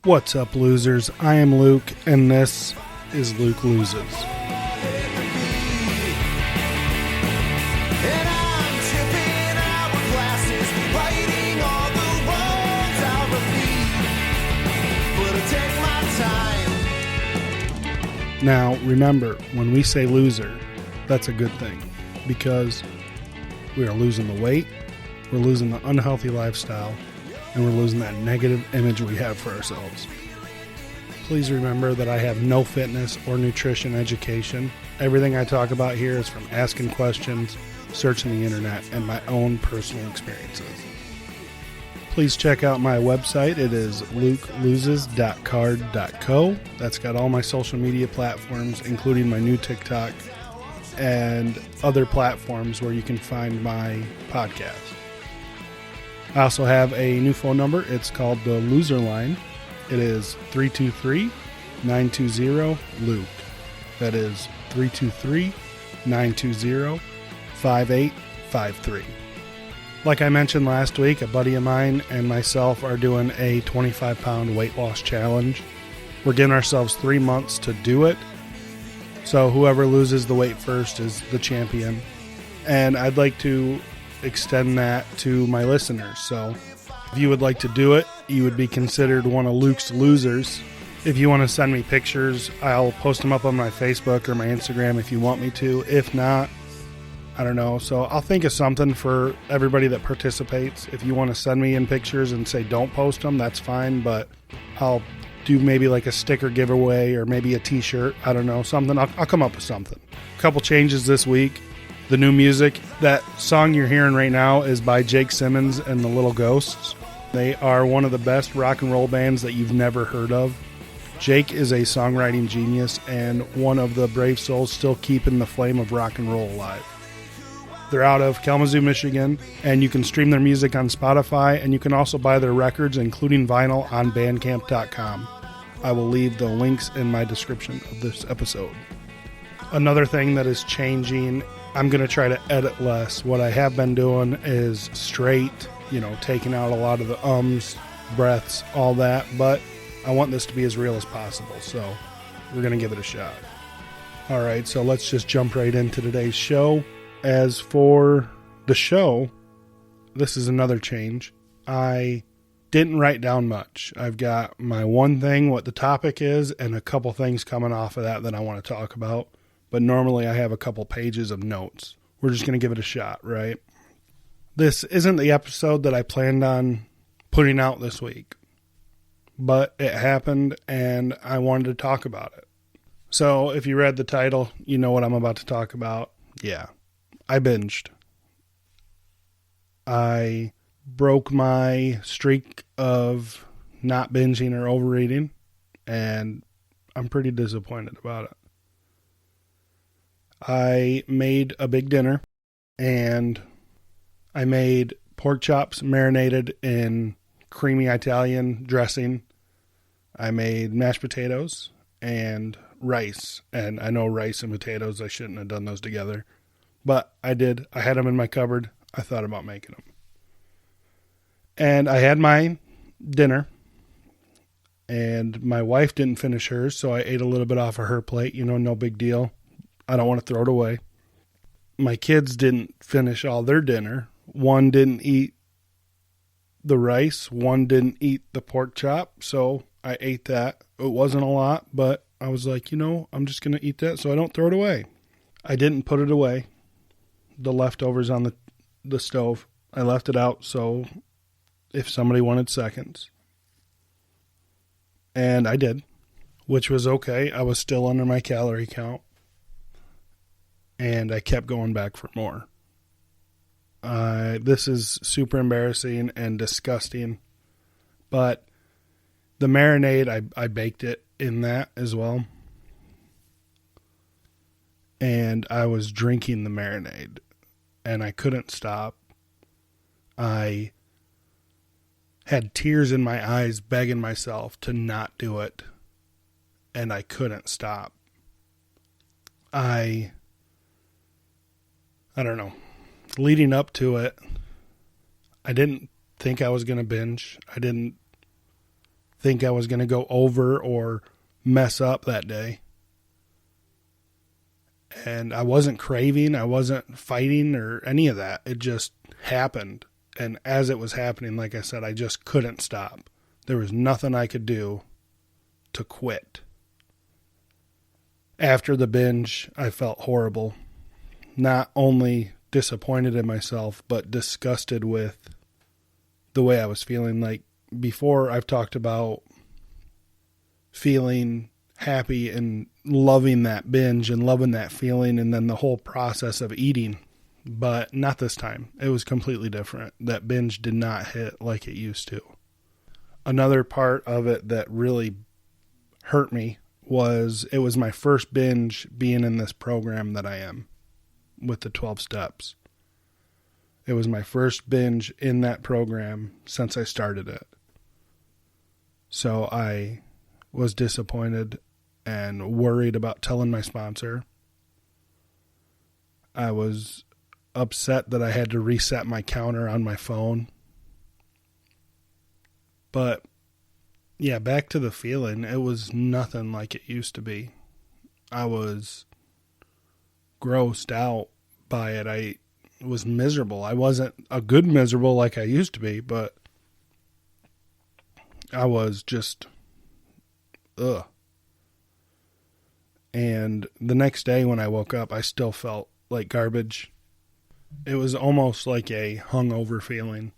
What's up, losers? I am Luke, and this is Luke Loses. Now, remember, when we say loser, that's a good thing, because we are losing the weight, we're losing the unhealthy lifestyle, and we're losing that negative image we have for ourselves. Please remember that I have no fitness or nutrition education. Everything I talk about here is from asking questions, searching the internet, and my own personal experiences. Please check out my website. It is lukeloses.card.co. That's got all my social media platforms, including my new TikTok and other platforms where you can find my podcast. I also have a new phone number. It's called the Loser Line. It is 323-920-LUKE. That is 323-920-5853. Like I mentioned last week, a buddy of mine and myself are doing a 25-pound weight loss challenge. We're giving ourselves 3 months to do it. So whoever loses the weight first is the champion. And I'd like to extend that to my listeners. So if you would like to do it, you would be considered one of Luke's losers. If you want to send me pictures, I'll post them up on my Facebook or my Instagram if you want me to. If not, I don't know. So I'll think of something for everybody that participates. If you want to send me in pictures and say don't post them, that's fine. But I'll do maybe like a sticker giveaway or maybe a t-shirt. I don't know, something. I'll come up with something. A couple changes this week. The new music, that song you're hearing right now is by Jake Simmons and the Little Ghosts. They are one of the best rock and roll bands that you've never heard of. Jake is a songwriting genius and one of the brave souls still keeping the flame of rock and roll alive. They're out of Kalamazoo, Michigan, and you can stream their music on Spotify, and you can also buy their records, including vinyl, on bandcamp.com. I will leave the links in my description of this episode. Another thing that is changing, I'm going to try to edit less. What I have been doing is straight, taking out a lot of the ums, breaths, all that, but I want this to be as real as possible, so we're going to give it a shot. All right, so let's just jump right into today's show. As for the show, this is another change. I didn't write down much. I've got my one thing, what the topic is, and a couple things coming off of that I want to talk about. But normally I have a couple pages of notes. We're just going to give it a shot, right? This isn't the episode that I planned on putting out this week, but it happened and I wanted to talk about it. So if you read the title, you know what I'm about to talk about. Yeah, I binged. I broke my streak of not binging or overeating, and I'm pretty disappointed about it. I made a big dinner, and I made pork chops marinated in creamy Italian dressing. I made mashed potatoes and rice, and I know rice and potatoes, I shouldn't have done those together, but I did. I had them in my cupboard. I thought about making them. And I had my dinner, and my wife didn't finish hers, so I ate a little bit off of her plate. No big deal. I don't want to throw it away. My kids didn't finish all their dinner. One didn't eat the rice. One didn't eat the pork chop. So I ate that. It wasn't a lot, but I was like, I'm just going to eat that so I don't throw it away. I didn't put it away. The leftovers on the stove. I left it out so if somebody wanted seconds. And I did, which was okay. I was still under my calorie count. And I kept going back for more. This is super embarrassing and disgusting. But the marinade, I baked it in that as well. And I was drinking the marinade. And I couldn't stop. I had tears in my eyes begging myself to not do it. And I couldn't stop. I don't know. Leading up to it, I didn't think I was going to binge. I didn't think I was going to go over or mess up that day. And I wasn't craving, I wasn't fighting or any of that. It just happened. And as it was happening, like I said, I just couldn't stop. There was nothing I could do to quit. After the binge, I felt horrible. Not only disappointed in myself, but disgusted with the way I was feeling. Like before, I've talked about feeling happy and loving that binge and loving that feeling and then the whole process of eating. But not this time. It was completely different. That binge did not hit like it used to. Another part of it that really hurt me was it was my first binge being in this program that I am with the 12 steps. It was my first binge in that program since I started it. So I was disappointed and worried about telling my sponsor. I was upset that I had to reset my counter on my phone. But yeah, back to the feeling, it was nothing like it used to be. I was grossed out by it. I was miserable. I wasn't a good miserable like I used to be, but I was just, ugh. And the next day when I woke up, I still felt like garbage. It was almost like a hungover feeling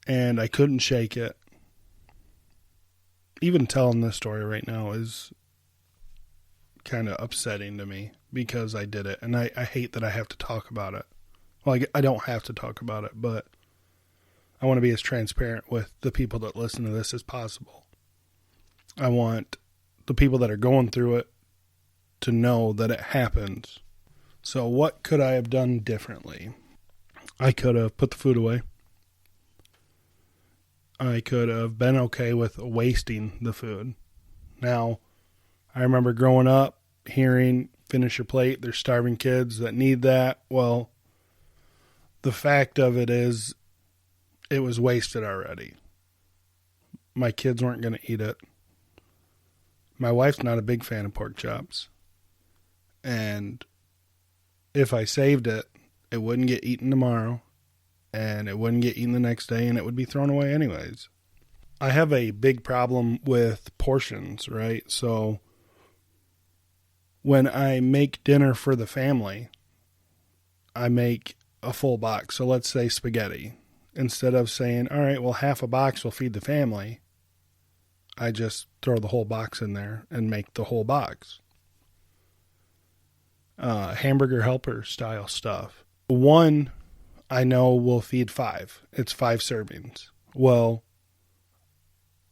and I couldn't shake it. Even telling this story right now is kind of upsetting to me because I did it. And I hate that I have to talk about it. Well, I don't have to talk about it, but I want to be as transparent with the people that listen to this as possible. I want the people that are going through it to know that it happens. So what could I have done differently? I could have put the food away. I could have been okay with wasting the food. Now, I remember growing up hearing, finish your plate, there's starving kids that need that. Well, the fact of it is, it was wasted already. My kids weren't going to eat it. My wife's not a big fan of pork chops. And if I saved it, it wouldn't get eaten tomorrow. And it wouldn't get eaten the next day, and it would be thrown away anyways. I have a big problem with portions, right? So when I make dinner for the family, I make a full box. So let's say spaghetti. Instead of saying, all right, well, half a box will feed the family, I just throw the whole box in there and make the whole box. Hamburger helper style stuff. One I know will feed 5. It's 5 servings. Well,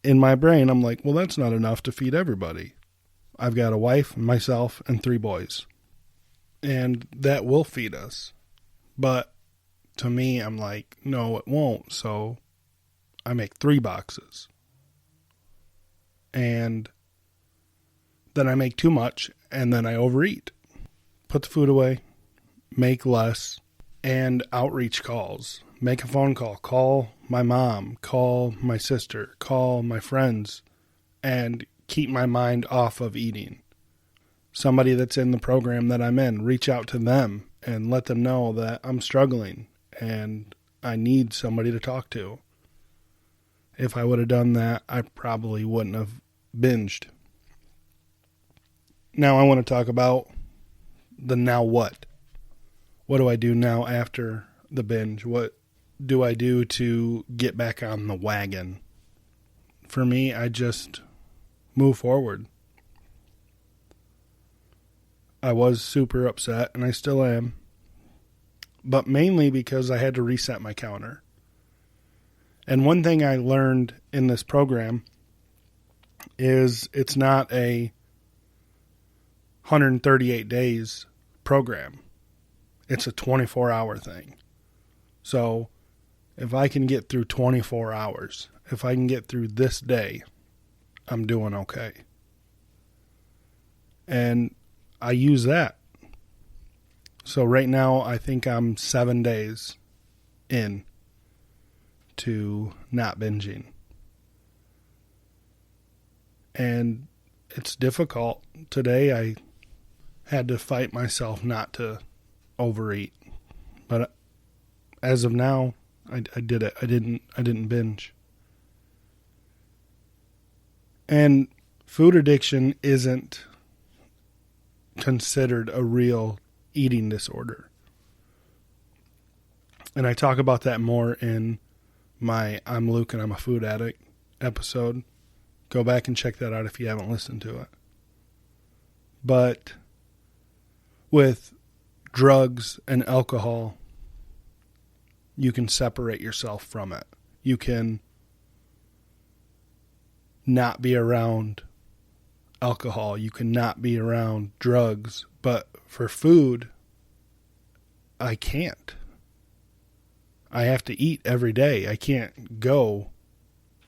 in my brain, I'm like, well, that's not enough to feed everybody. I've got a wife, myself, and 3 boys. And that will feed us. But to me, I'm like, no, it won't. So I make 3 boxes. And then I make too much, and then I overeat. Put the food away, make less. And outreach calls. Make a phone call. Call my mom. Call my sister. Call my friends. And keep my mind off of eating. Somebody that's in the program that I'm in, reach out to them and let them know that I'm struggling and I need somebody to talk to. If I would have done that, I probably wouldn't have binged. Now I want to talk about the now what. What do I do now after the binge? What do I do to get back on the wagon? For me, I just move forward. I was super upset, and I still am. But mainly because I had to reset my counter. And one thing I learned in this program is it's not a 138 days program. It's a 24-hour thing. So if I can get through 24 hours, if I can get through this day, I'm doing okay. And I use that. So right now, I think I'm 7 days in to not binging. And it's difficult. Today I had to fight myself not to overeat. But as of now, I did it. I didn't binge. And food addiction isn't considered a real eating disorder. And I talk about that more in my I'm Luke and I'm a Food Addict episode. Go back and check that out if you haven't listened to it. But with drugs and alcohol, you can separate yourself from it. You can not be around alcohol. You can not be around drugs. But for food, I can't. I have to eat every day. I can't go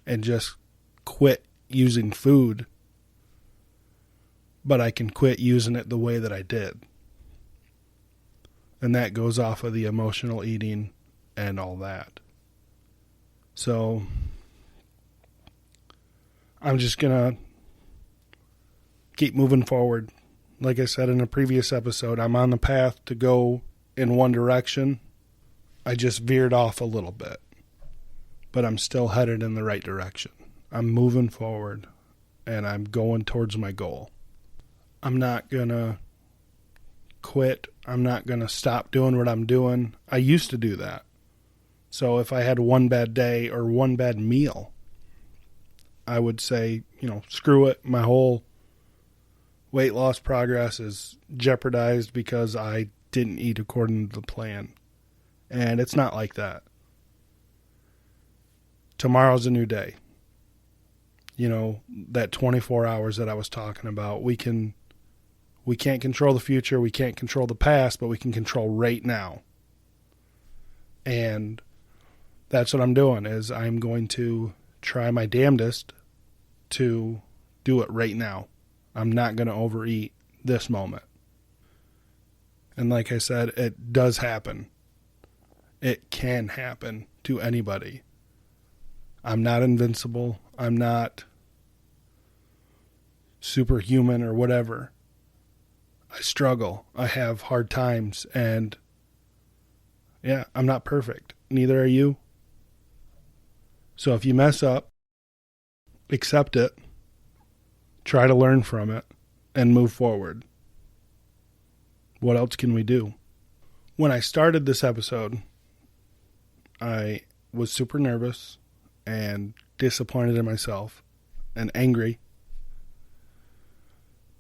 and just quit using food, but I can quit using it the way that I did. And that goes off of the emotional eating and all that. So I'm just going to keep moving forward. Like I said in a previous episode, I'm on the path to go in one direction. I just veered off a little bit, but I'm still headed in the right direction. I'm moving forward, and I'm going towards my goal. I'm not going to quit. I'm not going to stop doing what I'm doing. I used to do that. So if I had one bad day or one bad meal, I would say, screw it. My whole weight loss progress is jeopardized because I didn't eat according to the plan. And it's not like that. Tomorrow's a new day. That 24 hours that I was talking about, we can't control the future, we can't control the past, but we can control right now. And that's what I'm doing, is I'm going to try my damnedest to do it right now. I'm not going to overeat this moment. And like I said, it does happen. It can happen to anybody. I'm not invincible. I'm not superhuman or whatever. I struggle. I have hard times. And yeah, I'm not perfect. Neither are you. So if you mess up, accept it. Try to learn from it and move forward. What else can we do? When I started this episode, I was super nervous and disappointed in myself and angry.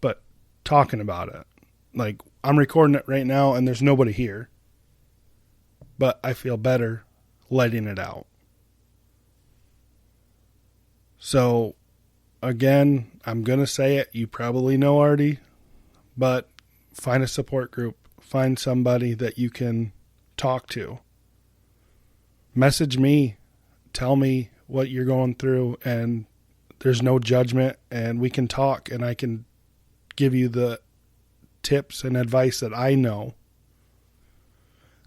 But talking about it, like I'm recording it right now and there's nobody here, but I feel better letting it out. So again, I'm going to say it. You probably know already, but find a support group. Find somebody that you can talk to. Message me. Tell me what you're going through, and there's no judgment, and we can talk, and I can give you the tips and advice that I know.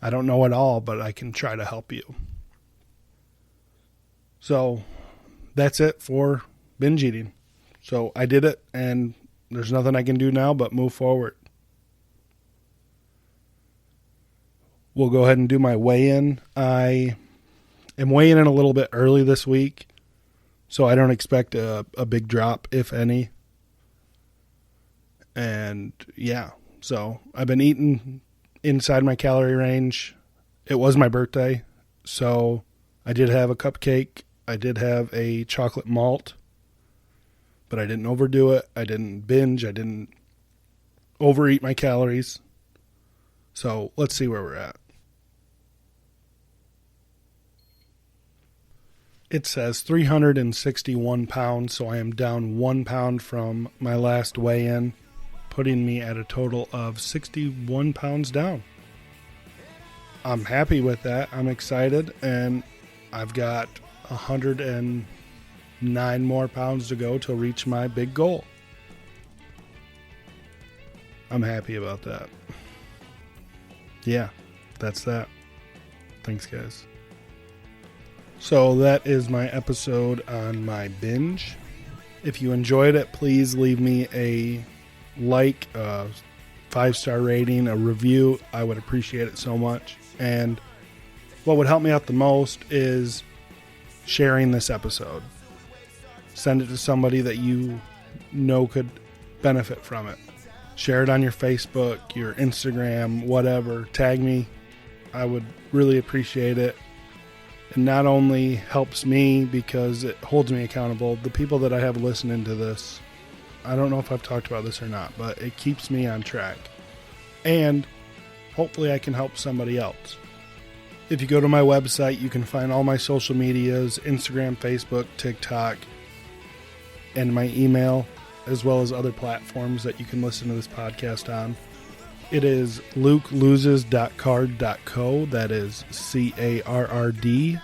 I don't know it all, but I can try to help you. So that's it for binge eating. So I did it, and there's nothing I can do now but move forward. We'll go ahead and do my weigh-in. I am weighing in a little bit early this week, so I don't expect a big drop, if any. And yeah, so I've been eating inside my calorie range. It was my birthday, so I did have a cupcake. I did have a chocolate malt, but I didn't overdo it. I didn't binge. I didn't overeat my calories. So let's see where we're at. It says 361 pounds, so I am down 1 pound from my last weigh-in, putting me at a total of 61 pounds down. I'm happy with that. I'm excited, and I've got 109 more pounds to go to reach my big goal. I'm happy about that. Yeah, that's that. Thanks, guys. So that is my episode on my binge. If you enjoyed it, please leave me a like, a 5-star rating, a review. I would appreciate it so much. And what would help me out the most is sharing this episode. Send it to somebody that you know could benefit from it. Share it on your Facebook, your Instagram, whatever. Tag me. I would really appreciate it. It not only helps me because it holds me accountable, the people that I have listening to this, I don't know if I've talked about this or not, but it keeps me on track. And hopefully I can help somebody else. If you go to my website, you can find all my social medias, Instagram, Facebook, TikTok, and my email, as well as other platforms that you can listen to this podcast on. It is lukeloses.card.co. That is CARRD.co.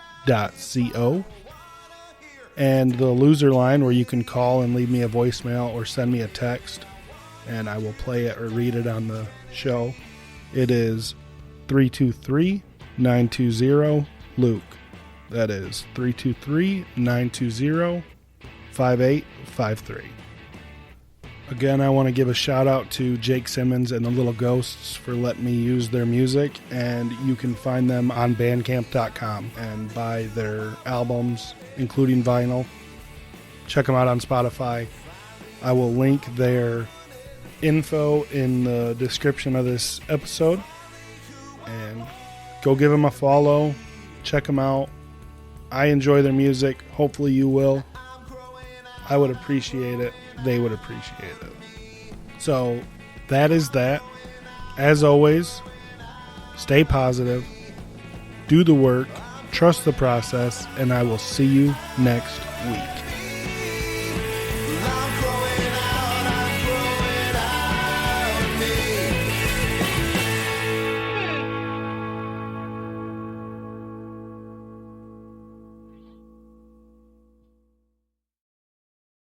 And the loser line where you can call and leave me a voicemail or send me a text, and I will play it or read it on the show. It is 323-920-LUKE. That is 323-920-5853. Again, I want to give a shout out to Jake Simmons and the Little Ghosts for letting me use their music, and you can find them on bandcamp.com and buy their albums, including vinyl. Check them out on Spotify. I will link their info in the description of this episode, and go give them a follow. Check them out. I enjoy their music. Hopefully you will. I would appreciate it. They would appreciate it. So that is that. As always, stay positive, do the work, trust the process, and I will see you next week.